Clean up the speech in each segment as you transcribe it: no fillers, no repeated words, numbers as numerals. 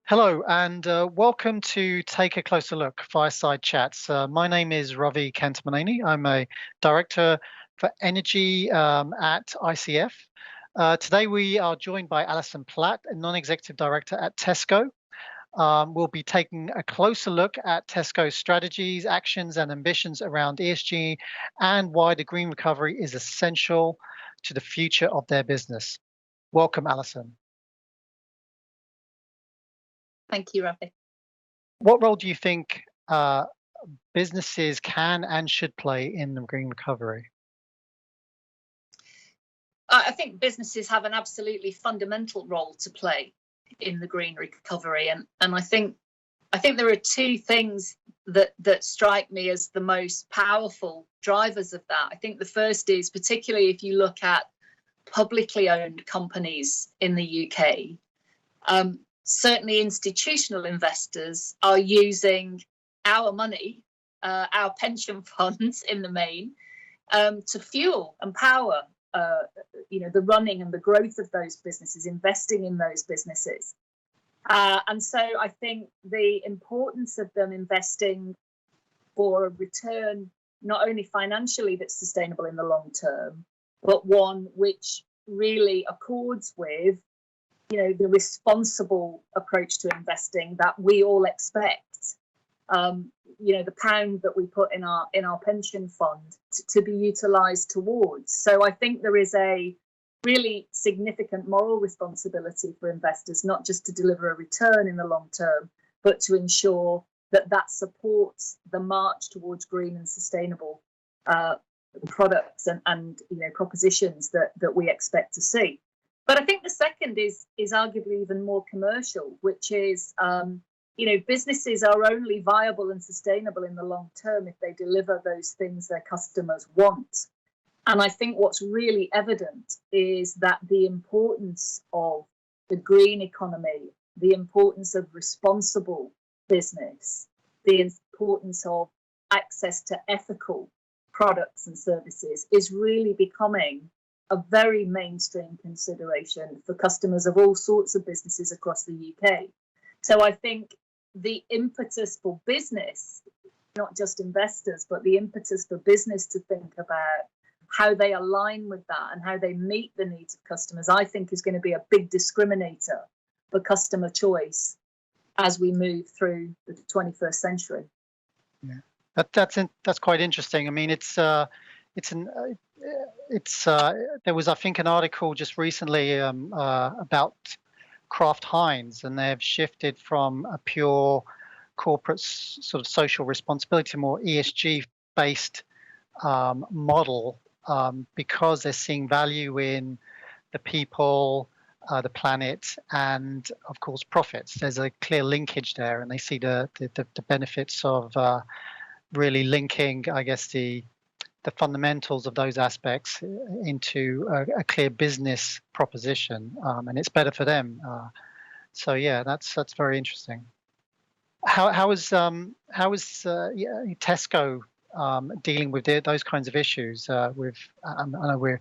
Hello, and welcome to Take a Closer Look Fireside Chats. My name is Ravi Kantamaneni. I'm a director for energy at ICF. Today, we are joined by Alison Platt, a non-executive director at Tesco. We'll be taking a closer look at Tesco's strategies, actions, and ambitions around ESG and why the green recovery is essential to the future of their business. Welcome, Alison. Thank you, Ravi. What role do you think businesses can and should play in the green recovery? I think businesses have an absolutely fundamental role to play in the green recovery, and I think there are two things that strike me as the most powerful drivers of that. I think the first is, particularly if you look at publicly owned companies in the UK, certainly institutional investors are using our money, our pension funds in the main, to fuel and power the running and the growth of those businesses, investing in those businesses. And so I think the importance of them investing for a return, not only financially that's sustainable in the long term, but one which really accords with the responsible approach to investing that we all expect. The pound that we put in our pension fund to be utilised towards. So I think there is a really significant moral responsibility for investors, not just to deliver a return in the long term, but to ensure that supports the march towards green and sustainable products and propositions that we expect to see. But I think the second is arguably even more commercial, which is, businesses are only viable and sustainable in the long term if they deliver those things their customers want. And I think what's really evident is that the importance of the green economy, the importance of responsible business, the importance of access to ethical products and services is really becoming a very mainstream consideration for customers of all sorts of businesses across the UK. So I think the impetus for business, not just investors, but the impetus for business to think about how they align with that and how they meet the needs of customers, I think is going to be a big discriminator for customer choice as we move through the 21st century. Yeah, that's quite interesting. I mean, there was, I think, an article just recently about Kraft Heinz, and they've shifted from a pure corporate sort of social responsibility to more ESG based model because they're seeing value in the people, the planet, and of course profits. There's a clear linkage there, and they see the benefits of really linking, I guess, the fundamentals of those aspects into a clear business proposition, and it's better for them. So yeah, that's very interesting. How is Tesco dealing with those kinds of issues? I know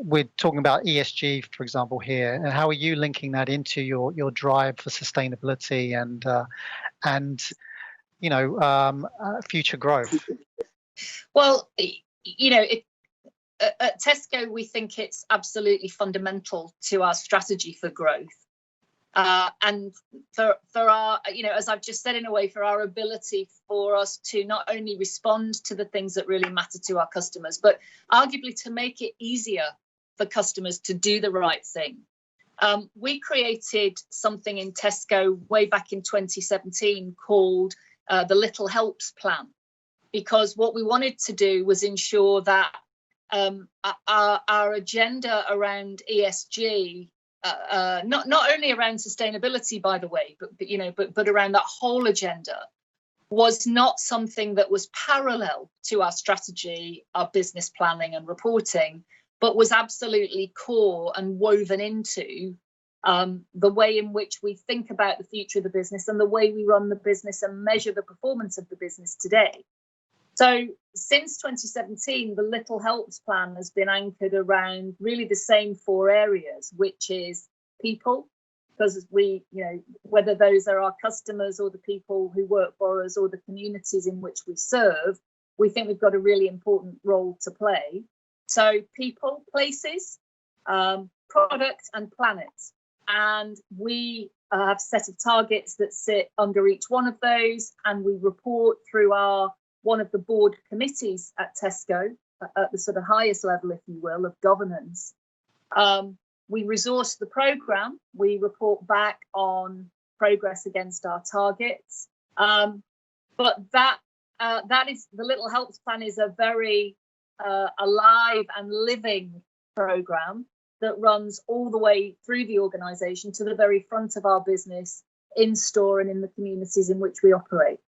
we're talking about ESG, for example, here, and how are you linking that into your drive for sustainability and future growth? Well, at Tesco, we think it's absolutely fundamental to our strategy for growth. And for our, as I've just said, in a way, for our ability for us to not only respond to the things that really matter to our customers, but arguably to make it easier for customers to do the right thing. We created something in Tesco way back in 2017 called the Little Helps Plan, because what we wanted to do was ensure that our agenda around ESG, not only around sustainability, by the way, but around that whole agenda, was not something that was parallel to our strategy, our business planning and reporting, but was absolutely core and woven into the way in which we think about the future of the business and the way we run the business and measure the performance of the business today. So since 2017, the Little Helps Plan has been anchored around really the same four areas, which is people, because we, whether those are our customers or the people who work for us or the communities in which we serve, we think we've got a really important role to play. So people, places, product and planet. And we have a set of targets that sit under each one of those, and we report through one of the board committees at Tesco at the sort of highest level, if you will, of governance. We resource the programme. We report back on progress against our targets. But that is, the Little Helps Plan is a very alive and living programme that runs all the way through the organisation to the very front of our business, in store and in the communities in which we operate.